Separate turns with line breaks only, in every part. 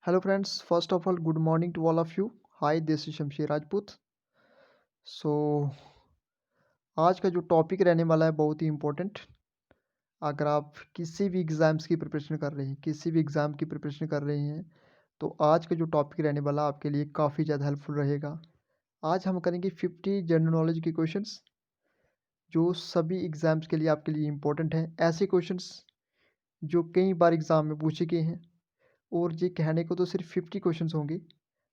Hello friends, first of all, good morning to all of you. Hi, this is Shamsher Rajput. So, आज का जो topic रहने वाला है बहुत ही इम्पोर्टेंट। अगर आप किसी भी एग्ज़ाम्स की प्रिपरेशन कर रहे हैं, किसी भी एग्ज़ाम की प्रिपरेशन कर रहे हैं, तो आज का जो टॉपिक रहने वाला आपके लिए काफ़ी ज़्यादा हेल्पफुल रहेगा। आज हम करेंगे 50 जनरल नॉलेज के क्वेश्चंस जो सभी एग्ज़ाम्स के लिए आपके लिए इम्पोर्टेंट हैं। ऐसे क्वेश्चंस जो कई बार एग्ज़ाम में पूछे गए हैं और ये कहने को तो सिर्फ 50 क्वेश्चंस होंगे,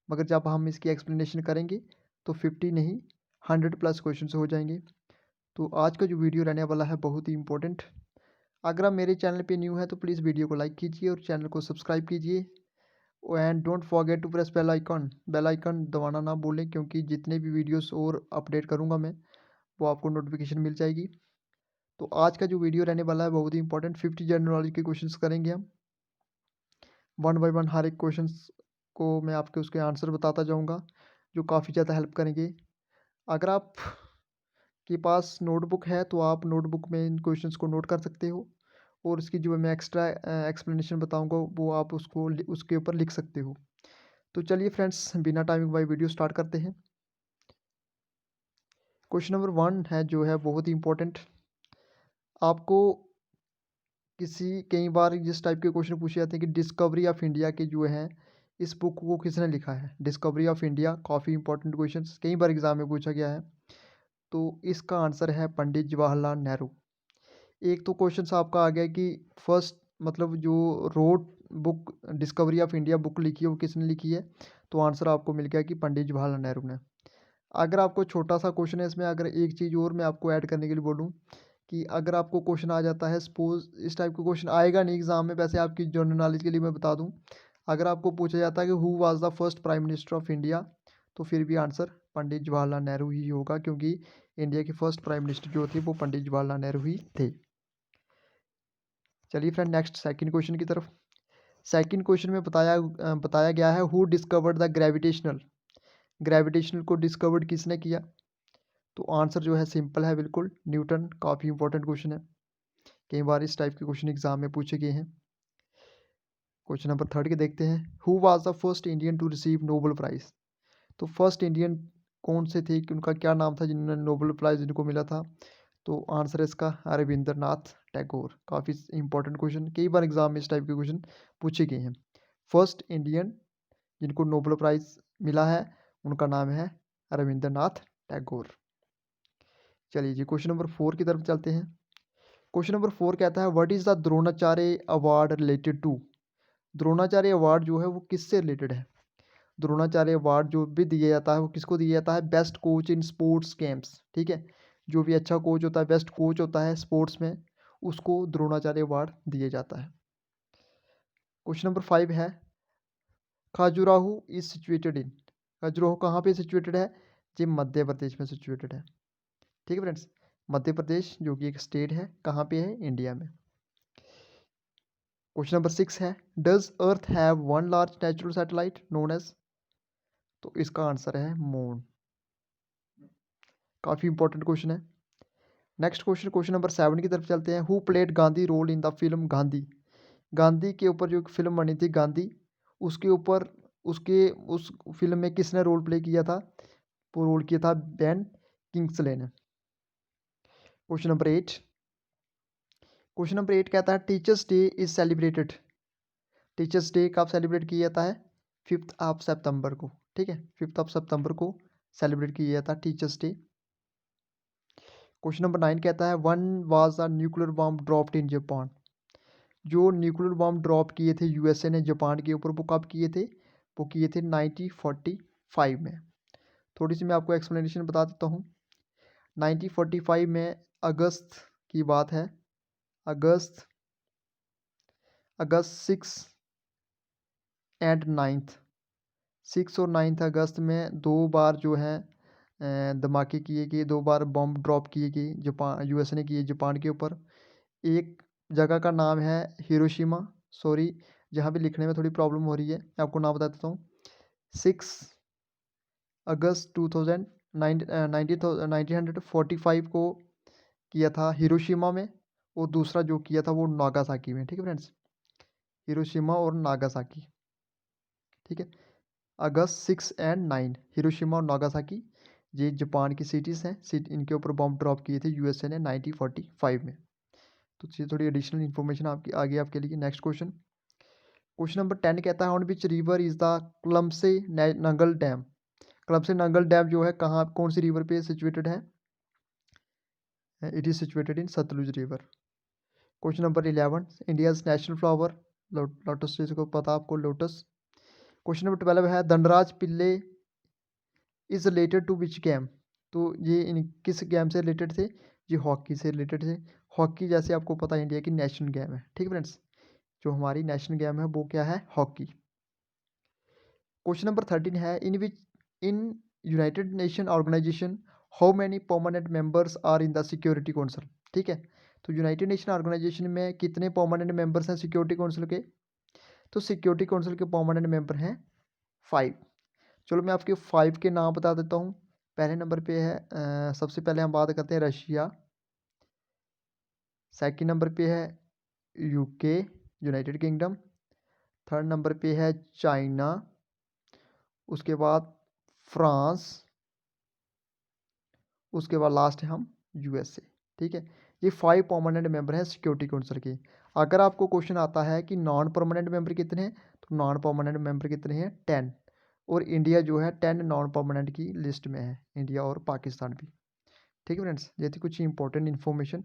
मगर जब हम इसकी एक्सप्लेनेशन करेंगे तो 50 नहीं 100 प्लस क्वेश्चंस हो जाएंगे। तो आज का जो वीडियो रहने वाला है बहुत ही इंपॉर्टेंट। अगर आप मेरे चैनल पे न्यू है तो प्लीज़ वीडियो को लाइक कीजिए और चैनल को सब्सक्राइब कीजिए and don't forget to press bell icon दबाना ना भूलें, क्योंकि जितने भी वीडियोस और अपडेट करूँगा मैं वो आपको नोटिफिकेशन मिल जाएगी। तो आज का जो वीडियो रहने वाला है बहुत ही इंपॉर्टेंट। 50 जनरल नॉलेज के क्वेश्चंस करेंगे हम वन बाय वन। हर एक क्वेश्चंस को मैं आपके उसके आंसर बताता जाऊंगा जो काफ़ी ज़्यादा हेल्प करेंगे। अगर आप के पास नोटबुक है तो आप नोटबुक में इन क्वेश्चंस को नोट कर सकते हो और इसकी जो मैं एक्स्ट्रा एक्सप्लेनेशन बताऊंगा वो आप उसके ऊपर लिख सकते हो। तो चलिए फ्रेंड्स, बिना टाइमिंग बाई वीडियो स्टार्ट करते हैं। क्वेश्चन नंबर 1 है जो है बहुत ही इंपॉर्टेंट। आपको कई बार जिस टाइप के क्वेश्चन पूछे जाते हैं कि डिस्कवरी ऑफ इंडिया के जो है इस बुक को किसने लिखा है। डिस्कवरी ऑफ इंडिया काफ़ी इंपॉर्टेंट क्वेश्चन कई बार एग्जाम में पूछा गया है। तो इसका आंसर है पंडित जवाहरलाल नेहरू। एक तो क्वेश्चन आपका आ गया कि फर्स्ट मतलब जो road book discovery of India book लिखी है वो किसने लिखी है। तो आंसर आपको मिल गया कि पंडित जवाहरलाल नेहरू ने। अगर आपको छोटा सा क्वेश्चन है इसमें, अगर एक चीज़ और मैं आपको ऐड करने के लिए बोलूँ कि अगर आपको क्वेश्चन आ जाता है, सपोज इस टाइप का क्वेश्चन आएगा नहीं एग्जाम में, वैसे आपकी जनरल नॉलेज के लिए मैं बता दूं, अगर आपको पूछा जाता है कि who was the first prime minister of India, तो फिर भी आंसर पंडित जवाहरलाल नेहरू ही होगा, क्योंकि इंडिया के फर्स्ट प्राइम मिनिस्टर जो थे वो पंडित जवाहरलाल नेहरू ही थे। चलिए फ्रेंड, नेक्स्ट सेकंड क्वेश्चन की तरफ। सेकंड क्वेश्चन में बताया गया है who discovered the gravitational. Gravitational को डिस्कवर्ड किसने किया। तो आंसर जो है सिंपल है, बिल्कुल न्यूटन। काफ़ी इंपॉर्टेंट क्वेश्चन है, कई बार इस टाइप के क्वेश्चन एग्जाम में पूछे गए हैं। क्वेश्चन नंबर थर्ड के देखते हैं। Who was the first Indian to receive Nobel prize. तो फर्स्ट इंडियन कौन से थे, कि उनका क्या नाम था जिन्होंने नोबेल प्राइज जिनको मिला था। तो आंसर है इसका रविंद्रनाथ टैगोर। काफ़ी इंपॉर्टेंट क्वेश्चन, कई बार एग्जाम में इस टाइप के क्वेश्चन पूछे गए हैं। फर्स्ट इंडियन जिनको नोबेल प्राइज मिला है उनका नाम है रविंद्रनाथ टैगोर। चलिए जी, क्वेश्चन नंबर 4 की तरफ चलते हैं। क्वेश्चन नंबर 4 कहता है what is the Dronacharya award related to. Dronacharya award जो है वो किससे रिलेटेड है। द्रोणाचार्य अवार्ड जो भी दिया जाता है वो किसको दिया जाता है। Best coach in sports games, ठीक है। जो भी अच्छा कोच होता है, बेस्ट कोच होता है स्पोर्ट्स में, उसको द्रोणाचार्य अवार्ड दिया जाता है। क्वेश्चन नंबर 5 है Khajuraho is situated in. Khajuraho कहाँ पे सिचुएटेड है। जी मध्य प्रदेश में सिचुएटेड है, ठीक है फ्रेंड्स। मध्य प्रदेश जो कि एक स्टेट है, कहाँ पे है, इंडिया में। क्वेश्चन नंबर 6 है does earth have one large natural satellite known as. तो इसका आंसर है मून। काफ़ी इंपॉर्टेंट क्वेश्चन है। नेक्स्ट क्वेश्चन, क्वेश्चन नंबर 7 की तरफ चलते हैं। Who played Gandhi role in the film Gandhi. Gandhi के ऊपर जो फिल्म बनी थी गांधी, उसके ऊपर उसके उस फिल्म में किसने रोल प्ले किया था। वो रोल किया था बेन किंग्सले ने। Question number 8। क्वेश्चन नंबर 8 कहता है teachers day is celebrated. Teachers day कब सेलिब्रेट किया जाता है। 5 ऑफ सितंबर को, ठीक है। 5 ऑफ सितंबर को सेलिब्रेट किया जाता है टीचर्स डे। क्वेश्चन नंबर 9 कहता है one was a nuclear bomb dropped in Japan. जो न्यूक्लियर बॉम्ब ड्रॉप किए थे यूएसए ने जापान के ऊपर, वो कब किए थे। वो किए थे 1945 में। थोड़ी सी मैं आपको एक्सप्लेनेशन बता देता हूँ। 1945 में अगस्त की बात है। अगस्त अगस्त 6 एंड 9, 6 और 9 अगस्त में दो बार जो है धमाके किए गए, दो बार बॉम्ब ड्रॉप किए गए जापान यूएसए ने किए जापान के ऊपर। एक जगह का नाम है हिरोशिमा, सॉरी जहाँ भी लिखने में थोड़ी प्रॉब्लम हो रही है, मैं आपको नाम बता देता हूँ। 6 अगस्त 2000 1945 को किया था हिरोशिमा में, और दूसरा जो किया था वो नागासाकी में, ठीक है फ्रेंड्स। हिरोशिमा और नागासाकी। ठीक है। अगस्त 6 एंड 9 हिरोशिमा और नागासाकी, ये जापान की सिटीज़ हैं, इनके ऊपर बॉम्ब ड्रॉप किए थे यूएसए ने 1945 में। तो ये थोड़ी एडिशनल इन्फॉर्मेशन आपकी आगे आपके लिए। नेक्स्ट क्वेश्चन, क्वेश्चन नंबर 10 कहता है on which river is the क्लम्से नंगल डैम। क्लम्से नंगल डैम जो है कहाँ, कौन सी रिवर पे सिचुएटेड है? It is situated in Sutlej river. Question number 11, India's national flower lotus, जिसको पता आपको लोटस। क्वेश्चन नंबर 12 है Dhanraj Pillay is related to which game. तो ये इन किस गेम से रिलेटेड थे? ये हॉकी से रिलेटेड थे। हॉकी जैसे आपको पता है इंडिया की नेशनल गेम है, ठीक है फ्रेंड्स। जो हमारी नेशनल गेम है वो क्या है? हॉकी। क्वेश्चन नंबर 13 है in United Nation Organisation how many permanent members are in the Security Council. ठीक है, तो यूनाइटेड नेशन ऑर्गेनाइजेशन में कितने परमानेंट मेंबर्स हैं सिक्योरिटी काउंसिल के? तो सिक्योरिटी काउंसिल के परमानेंट मेंबर हैं 5। चलो मैं आपके 5 के नाम बता देता हूँ। पहले नंबर पे है सबसे पहले हम बात करते हैं रशिया। सेकंड नंबर पे है UK, United kingdom. Third number पे है चाइना, उसके बाद फ्रांस, उसके बाद लास्ट है हम यूएसए। ठीक है, ये 5 परमानेंट मेंबर हैं सिक्योरिटी काउंसिल के। अगर आपको क्वेश्चन आता है कि नॉन परमानेंट मेंबर कितने हैं, तो नॉन परमानेंट मेंबर कितने हैं? 10। और इंडिया जो है 10 नॉन परमानेंट की लिस्ट में है, इंडिया और पाकिस्तान भी। ठीक है फ्रेंड्स, ये थी कुछ इंपॉर्टेंट इन्फॉर्मेशन।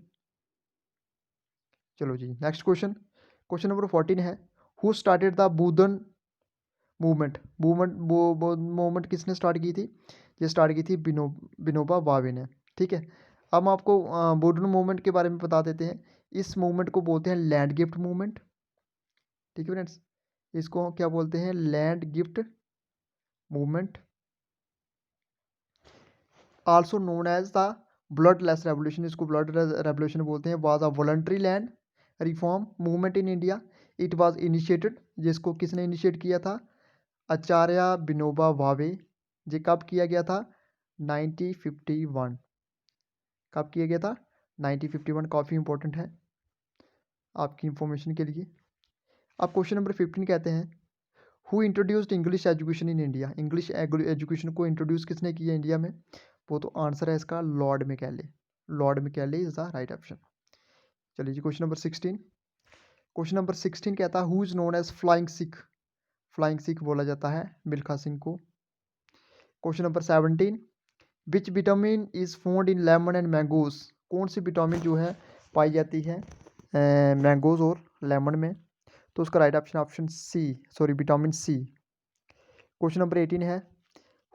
चलो जी नेक्स्ट क्वेश्चन, क्वेश्चन नंबर 14 है who started the Bhoodan movement. Movement किसने स्टार्ट की थी? ये स्टार्ट की थी विनोबा भावे ने। ठीक है, अब हम आपको बूदन मूवमेंट के बारे में बता देते हैं। इस मूवमेंट को बोलते हैं लैंड गिफ्ट मूवमेंट। ठीक है फ्रेंड्स, इसको क्या बोलते हैं? Land gift movement, also known as the bloodless revolution. इसको ब्लड रेवोल्यूशन बोलते हैं। Was a voluntary land reform movement in India. It was initiated, जिसको किसने इनिशिएट किया था? आचार्य विनोबा भावे। ये कब किया गया था? 1951। कब किया गया था? 1951। काफ़ी इंपॉर्टेंट है आपकी इंफॉर्मेशन के लिए। अब क्वेश्चन नंबर 15 कहते हैं who introduced English education in India. English education को इंट्रोड्यूस किसने किया इंडिया में? वो तो आंसर है इसका Lord Macaulay. Lord Macaulay is the right option. चलिए जी क्वेश्चन नंबर 16। क्वेश्चन नंबर 16 कहता है who is known as Flying Sikh. Flying Sikh बोला जाता है मिल्खा सिंह को। Question number 17, which vitamin is found in lemon and mangoes. कौन सी विटामिन जो है पाई जाती है मैंगोज और लेमन में? तो उसका right option option C, sorry vitamin C. Question number 18 है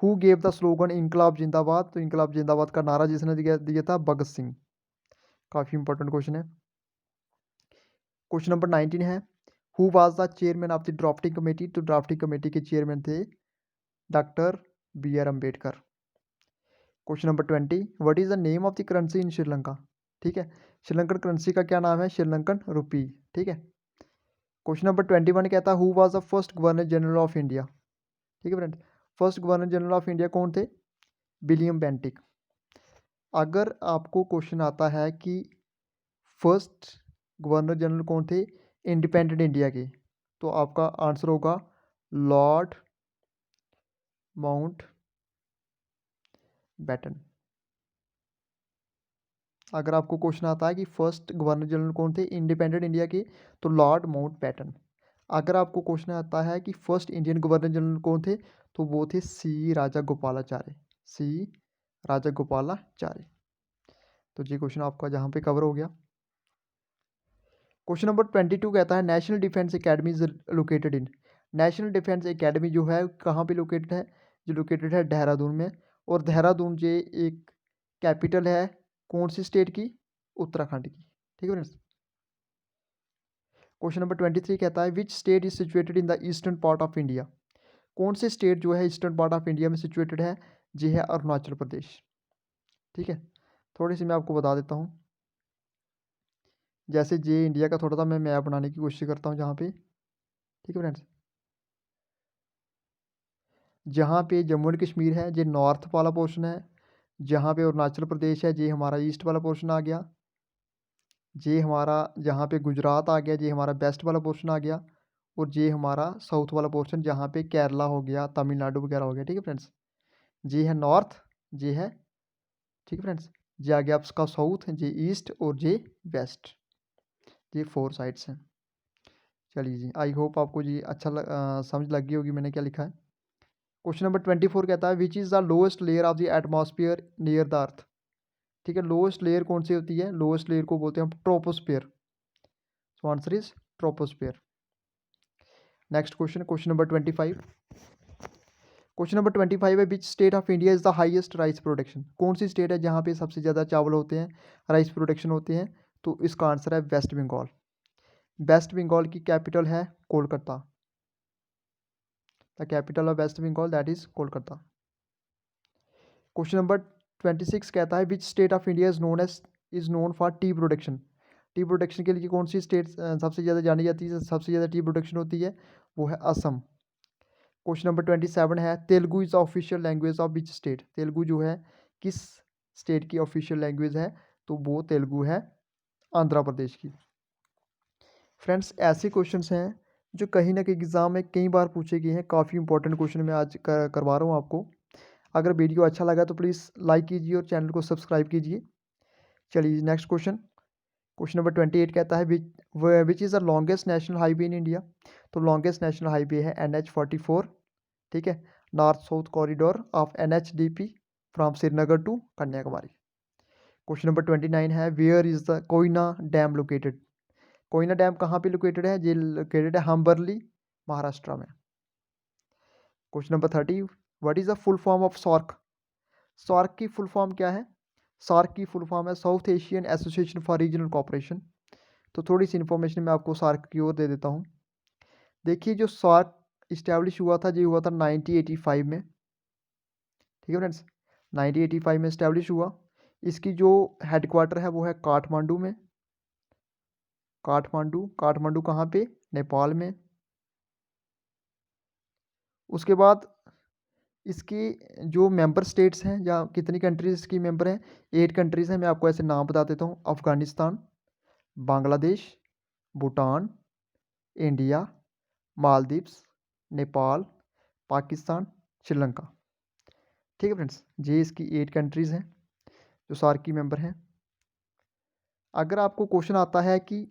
हु गेव द स्लोगन इनकलाब जिंदाबाद। तो इनकलाब जिंदाबाद का नारा जिसने दिया था? भगत सिंह। काफ़ी इंपॉर्टेंट क्वेश्चन है। क्वेश्चन नंबर 19 है who was the chairman of the drafting committee. तो ड्राफ्टिंग कमेटी के चेयरमैन थे doctor B R Ambedkar. Question number 20, what is the name of the currency in Sri Lanka. ठीक है, श्रीलंकन करेंसी का क्या नाम है? श्रीलंकन रुपी। ठीक है। क्वेश्चन नंबर 21 कहता है who was the first governor general of India. ठीक है friends, first governor general of India कौन थे? William Bentinck. अगर आपको क्वेश्चन आता है कि फर्स्ट गवर्नर जनरल कौन थे इंडिपेंडेंट इंडिया के, तो आपका आंसर होगा लॉर्ड माउंट बैटन। अगर आपको क्वेश्चन आता है कि फर्स्ट गवर्नर जनरल कौन थे इंडिपेंडेंट इंडिया के, तो लॉर्ड माउंट बैटन। अगर आपको क्वेश्चन आता है कि फर्स्ट इंडियन गवर्नर जनरल कौन थे, तो वो थे सी राजा गोपालाचार्य। सी राजा गोपालाचार्य। तो ये क्वेश्चन आपका जहाँ पे कवर हो गया। क्वेश्चन नंबर 22 कहता है national defence academy is located in. National defence academy जो है कहाँ पे लोकेटेड है? जो लोकेटेड है देहरादून में। और देहरादून ये एक कैपिटल है कौन सी स्टेट की? उत्तराखंड की। ठीक है फ्रेंड्स। क्वेश्चन नंबर 23 कहता है which state is situated in the eastern part of India. कौन से स्टेट जो है ईस्टर्न पार्ट ऑफ इंडिया में सिचुएटेड है? ये है अरुणाचल प्रदेश। ठीक है, थोड़ी सी मैं आपको बता देता हूँ। जैसे ये इंडिया का थोड़ा सा मैं मैप बनाने की कोशिश करता हूँ जहाँ पे। ठीक है फ्रेंड्स, जहाँ पे जम्मू एंड कश्मीर है ये नॉर्थ वाला पोर्शन है। जहाँ पे अरुणाचल प्रदेश है ये हमारा ईस्ट वाला पोर्शन आ गया। ये हमारा जहाँ पे गुजरात आ गया ये हमारा वेस्ट वाला पोर्शन आ गया। और जे हमारा साउथ वाला पोर्शन जहाँ पे केरला हो गया, तमिलनाडु वगैरह हो गया। ठीक है फ्रेंड्स, जे है नॉर्थ, जे है, ठीक है फ्रेंड्स, जे आ गया आपका साउथ, जे ईस्ट और जे वेस्ट, ये 4 साइड्स हैं। चलिए जी, आई होप आपको जी अच्छा समझ लग गई होगी मैंने क्या लिखा है। क्वेश्चन नंबर 24 कहता है which is the lowest layer of the atmosphere near the earth. ठीक है, लोएस्ट लेयर कौन सी होती है? लोएस्ट लेयर को बोलते हैं troposphere. So answer is troposphere. Next question, question number 25। Question number 25 है which state of India is the highest rice production. कौन सी स्टेट है जहाँ पे सबसे ज़्यादा चावल होते हैं, राइस प्रोडक्शन होते हैं? तो इसका आंसर है वेस्ट बंगाल। वेस्ट बंगाल की कैपिटल है Kolkata. The capital of West Bengal that is Kolkata. Question number 26 कहता है which state of India is known for tea production. Tea production के लिए कौन सी स्टेट सबसे ज़्यादा जानी जाती है, सबसे ज़्यादा टी प्रोडक्शन होती है? वो है असम। क्वेश्चन नंबर 27 है Telugu is official language of which state. Telugu जो है किस स्टेट की ऑफिशियल लैंग्वेज है? तो वो तेलुगु है आंध्र प्रदेश की। फ्रेंड्स, ऐसे क्वेश्चंस हैं जो कहीं ना कहीं एग्ज़ाम में कई बार पूछे गए हैं। काफ़ी इंपॉर्टेंट क्वेश्चन मैं आज करवा रहा हूँ आपको। अगर वीडियो अच्छा लगा तो प्लीज़ लाइक कीजिए और चैनल को सब्सक्राइब कीजिए। चलिए नेक्स्ट क्वेश्चन, क्वेश्चन नंबर 28 कहता है which is the longest national highway in India. तो लॉन्गेस्ट नेशनल हाईवे है NH44। ठीक है, north south corridor of NHDP from Srinagar to Kanyakumari. Question number 29 है where is the Koyna dam located. Koyna dam कहाँ पे located है? ये लोकेटेड है हम्बरली, महाराष्ट्र में। Question number 30 what is the full form of SAARC. SAARC की फुल फॉर्म क्या है? सार्क की फुल फॉर्म है South Asian Association for Regional Cooperation. तो थोड़ी सी इन्फॉर्मेशन मैं आपको सार्क की ओर दे देता हूँ। देखिए, जो सार्क इस्टेब्लिश हुआ था, ये हुआ था 1985 में। ठीक है फ्रेंड्स, 1985 में इस्टेब्लिश हुआ। इसकी जो हेडक्वार्टर है वो है काठमांडू में। काठमांडू, काठमांडू कहाँ पे? नेपाल में। उसके बाद इसकी जो मेंबर स्टेट्स हैं या कितनी कंट्रीज़ इसकी मेंबर हैं? 8 कंट्रीज़ हैं। मैं आपको ऐसे नाम बता देता हूँ। अफ़गानिस्तान, बांग्लादेश, भूटान, इंडिया, मालदीव्स, नेपाल, पाकिस्तान, श्रीलंका। ठीक है फ्रेंड्स, ये इसकी 8 कंट्रीज़ हैं जो सार्क की मेंबर हैं। अगर आपको क्वेश्चन आता है कि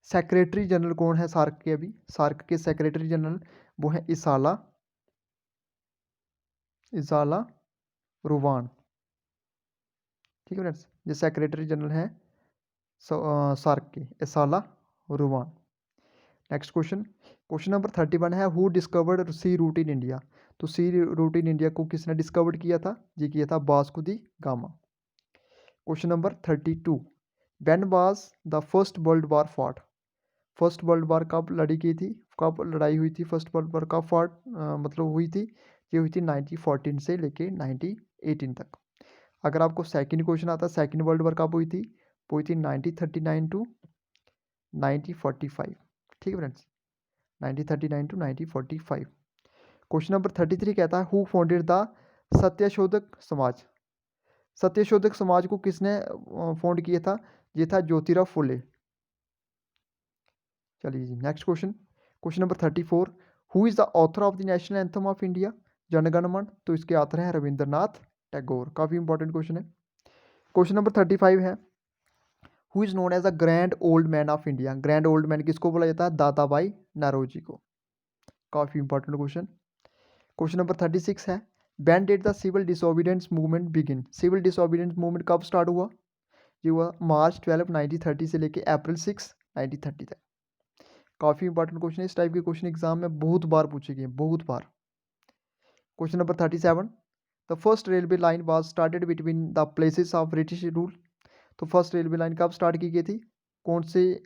सेक्रेटरी जनरल कौन है सार्क के, अभी सार्क के सेक्रेटरी जनरल वो है इसाला रुवान। ठीक है फ्रेंड्स, ये सेक्रेटरी जनरल हैं सार्क के, Esala Ruwan. Next question, question number 31 है who discovered sea route in India. तो सी रूट इन इंडिया को किसने डिस्कवर्ड किया था? ये किया था Vasco the gamma. Question number 32 when was the first world war fought. First world war कब लड़ी गई थी, कब लड़ाई हुई थी? फर्स्ट वर्ल्ड वॉर कब मतलब हुई थी? ये हुई थी 1914 से लेके 1918 तक। अगर आपको सेकंड क्वेश्चन आता है सेकंड वर्ल्ड वॉर कब हुई थी? वो हुई थी 1939 टू 1945। ठीक है फ्रेंड्स, 1939 टू 1945। क्वेश्चन नंबर 33 कहता है who founded the Satyashodhak Samaj. Satyashodhak Samaj को किसने फाउंड किया था? ये था ज्योतिराव फुले। चलिए जी next question, question number 34 who is the author of the national anthem of India, Jana Gana Mana. तो इसके ऑथर हैं रविंद्रनाथ टैगोर। काफ़ी इंपॉर्टेंट क्वेश्चन है। क्वेश्चन नंबर 35 है who is known as the grand old man of India. Grand old man किसको बोला जाता है? दादा भाई नौरोजी को। काफ़ी इंपॉर्टेंट क्वेश्चन। क्वेश्चन नंबर 36 है when did the civil disobedience movement begin. Civil disobedience movement कब स्टार्ट हुआ? ये हुआ मार्च 12 1930 से लेके अप्रैल 6 1930 तक। काफ़ी इंपॉर्टेंट क्वेश्चन है। इस टाइप के क्वेश्चन एग्जाम में बहुत बार पूछे गए, बहुत बार। Question number 37 the first railway line was started between the places of British rule. तो फर्स्ट रेलवे लाइन कब स्टार्ट की गई थी? कौन से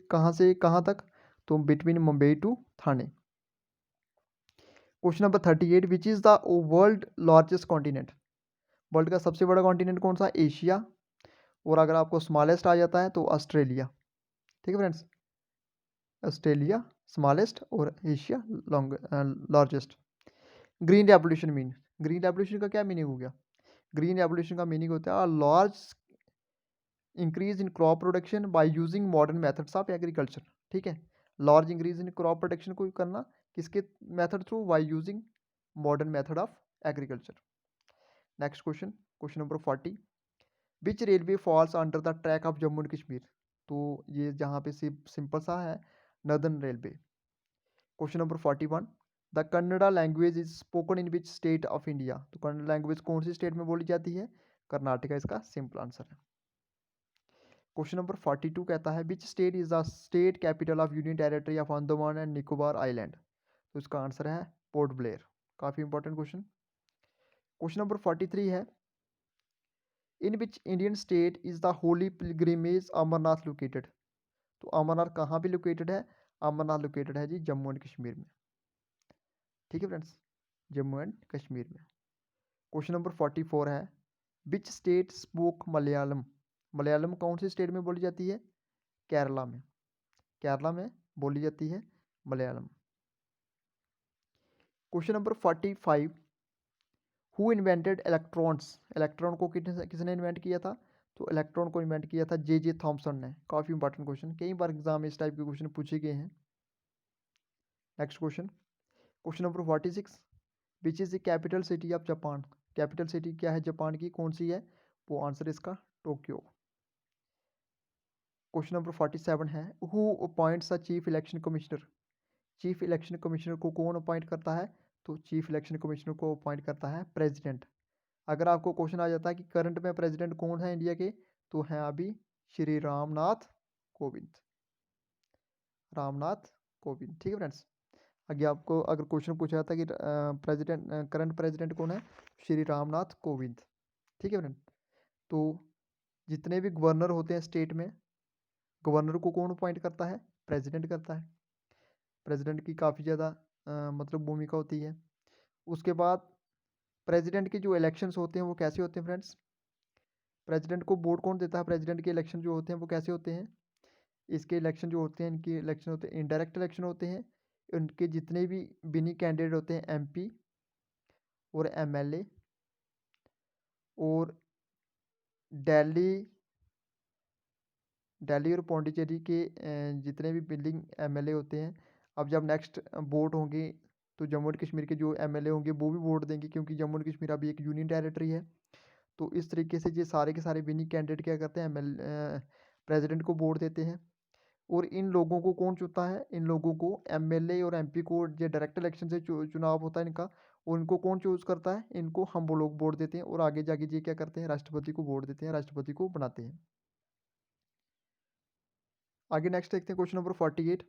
कहाँ तक? तो between Mumbai to Thane. Question number 38 which is the world largest continent. World का सबसे बड़ा कॉन्टिनेंट कौन सा? एशिया। और अगर आपको स्मॉलेस्ट आ जाता है तो ऑस्ट्रेलिया। ठीक है फ्रेंड्स, ऑस्ट्रेलिया स्मॉलेस्ट और Asia largest. Green revolution mean, green revolution का क्या मीनिंग हो गया? ग्रीन रेवोल्यूशन का मीनिंग होता है large increase in crop production by using modern methods of agriculture. ठीक है, large increase in crop production को करना किसके method through? By using modern method of agriculture. Next question, question number 40, which railway falls under the track of Jammu and Kashmir? तो ये जहाँ पे simple सा है, northern railway. Question number 41, the Kannada language is spoken in which state of India? तो Kannada language कौन सी state में बोली जाती है? कर्नाटका इसका सिंपल आंसर है। क्वेश्चन नंबर 42 कहता है which state is the state capital of union territory of Andaman and Nicobar island? तो इसका आंसर है पोर्ट ब्लेयर। काफ़ी इंपॉर्टेंट क्वेश्चन। क्वेश्चन नंबर 43 है, in which Indian state is the holy pilgrimage Amarnath located? तो अमरनाथ कहाँ पे लोकेटेड है? अमरनाथ लोकेटेड है जी जम्मू एंड कश्मीर में। ठीक है फ्रेंड्स, जम्मू एंड कश्मीर में। क्वेश्चन नंबर 44 है, which state spoke Malayalam? Malayalam कौन सी स्टेट में बोली जाती है? केरला में। केरला में बोली जाती है Malayalam. Question number 45, who invented electrons? Electron को किसने इन्वेंट किया था? तो इलेक्ट्रॉन को इन्वेंट किया था जे थॉमसन ने। काफ़ी इंपॉर्टेंट क्वेश्चन, कई बार एग्जाम में इस टाइप के क्वेश्चन पूछे गए हैं। Next question, question number 46, which is the capital city of Japan? Capital city क्या है जापान की, कौन सी है? वो आंसर इसका टोक्यो। क्वेश्चन नंबर 47 है, who appoints the chief election commissioner? Chief election commissioner को कौन अपॉइंट करता है? तो चीफ इलेक्शन कमिश्नर को अपॉइंट करता है प्रेसिडेंट। अगर आपको क्वेश्चन आ जाता है कि करंट में प्रेसिडेंट कौन है इंडिया के, तो हैं अभी श्री रामनाथ कोविंद। रामनाथ कोविंद। ठीक है फ्रेंड्स, आगे आपको अगर क्वेश्चन पूछा जाता है कि प्रेसिडेंट करंट प्रेसिडेंट कौन है, श्री रामनाथ कोविंद। ठीक है फ्रेंड, तो जितने भी गवर्नर होते हैं स्टेट में, गवर्नर को कौन अपॉइंट करता है? प्रेसिडेंट करता है। प्रेसिडेंट की काफ़ी ज़्यादा मतलब भूमिका होती है। उसके बाद प्रेसिडेंट के जो इलेक्शंस होते हैं वो कैसे होते हैं फ्रेंड्स? प्रेसिडेंट को वोट कौन देता है? प्रेसिडेंट के इलेक्शन जो होते हैं वो कैसे होते हैं? इसके इलेक्शन जो होते हैं, इनके इलेक्शन होते हैं इनडायरेक्ट इलेक्शन होते हैं। उनके जितने भी विनिंग कैंडिडेट होते हैं एमपी और एमएलए और दिल्ली दिल्ली और पौंडीचेरी के जितने भी बिल्डिंग एमएलए होते हैं, अब जब नेक्स्ट वोट होंगे तो जम्मू एंड कश्मीर के जो एमएलए होंगे वो भी वोट देंगे, क्योंकि जम्मू एंड कश्मीर अभी एक यूनियन टेरिटरी है। तो इस तरीके से ये सारे के सारे विनिंग कैंडिडेट क्या करते हैं, प्रेसिडेंट को वोट देते हैं। और इन लोगों को कौन चुनता है? इन लोगों को एमएलए और एमपी को जो डायरेक्ट इलेक्शन से चुनाव होता है इनका, और इनको कौन चूज़ करता है? इनको हम वो लोग वोट देते हैं और आगे जाके ये क्या करते हैं, राष्ट्रपति को वोट देते हैं, राष्ट्रपति को बनाते हैं। आगे नेक्स्ट देखते हैं क्वेश्चन नंबर 48।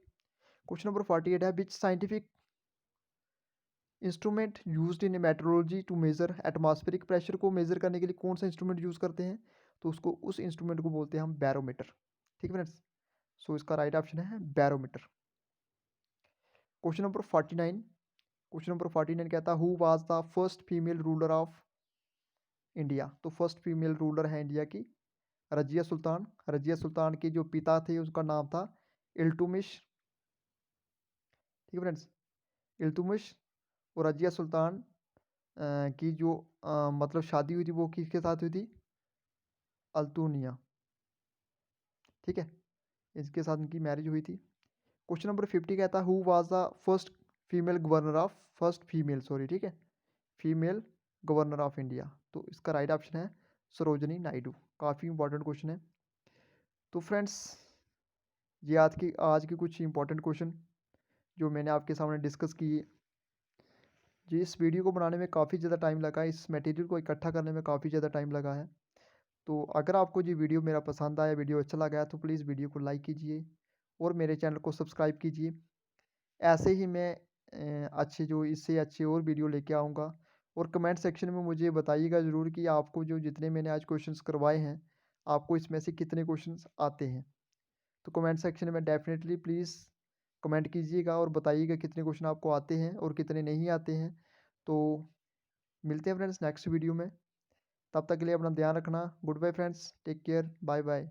क्वेश्चन नंबर 48 है, which scientific instrument used in metrology to measure atmospheric pressure? को मेजर करने के लिए कौन सा इंस्ट्रूमेंट यूज़ करते हैं? तो उसको उस इंस्ट्रूमेंट को बोलते हैं हम बैरोमीटर। ठीक है फ्रेंड्स, सो इसका राइट ऑप्शन है barometer. Question number 49, question number 49 कहता है, who was the first female ruler of India? तो फर्स्ट फीमेल रूलर है इंडिया की रजिया सुल्तान। रजिया सुल्तान के जो पिता थे उसका नाम था इल्तुमिश। ठीक है फ्रेंड्स, इल्तुमिश। और रजिया सुल्तान की जो मतलब शादी हुई थी वो किसके साथ हुई थी? अल्तुनिया। ठीक है, इसके साथ इनकी मैरिज हुई थी। क्वेश्चन नंबर 50 कहता है, who was the first female governor of first female sorry ठीक है फीमेल गवर्नर ऑफ इंडिया? तो इसका राइट ऑप्शन है सरोजनी नायडू। काफ़ी इंपॉर्टेंट क्वेश्चन है। तो फ्रेंड्स, ये आज की कुछ इंपॉर्टेंट क्वेश्चन जो मैंने आपके सामने डिस्कस किए। जी, इस वीडियो को बनाने में काफ़ी ज़्यादा टाइम लगा है, इस मटेरियल को इकट्ठा करने में काफ़ी ज़्यादा टाइम लगा है। तो अगर आपको ये वीडियो मेरा पसंद आया, वीडियो अच्छा लगा है, तो प्लीज़ वीडियो को लाइक कीजिए और मेरे चैनल को सब्सक्राइब कीजिए। ऐसे ही मैं अच्छे जो इससे अच्छे और वीडियो लेके आऊँगा। और कमेंट सेक्शन में मुझे बताइएगा ज़रूर कि आपको जो जितने मैंने आज क्वेश्चंस करवाए हैं, आपको इसमें से कितने क्वेश्चंस आते हैं। तो कमेंट सेक्शन में डेफिनेटली प्लीज़ कमेंट कीजिएगा और बताइएगा कितने क्वेश्चन आपको आते हैं और कितने नहीं आते हैं। तो मिलते हैं फ्रेंड्स नेक्स्ट वीडियो में, तब तक के लिए अपना ध्यान रखना। Good bye friends, take care, bye bye.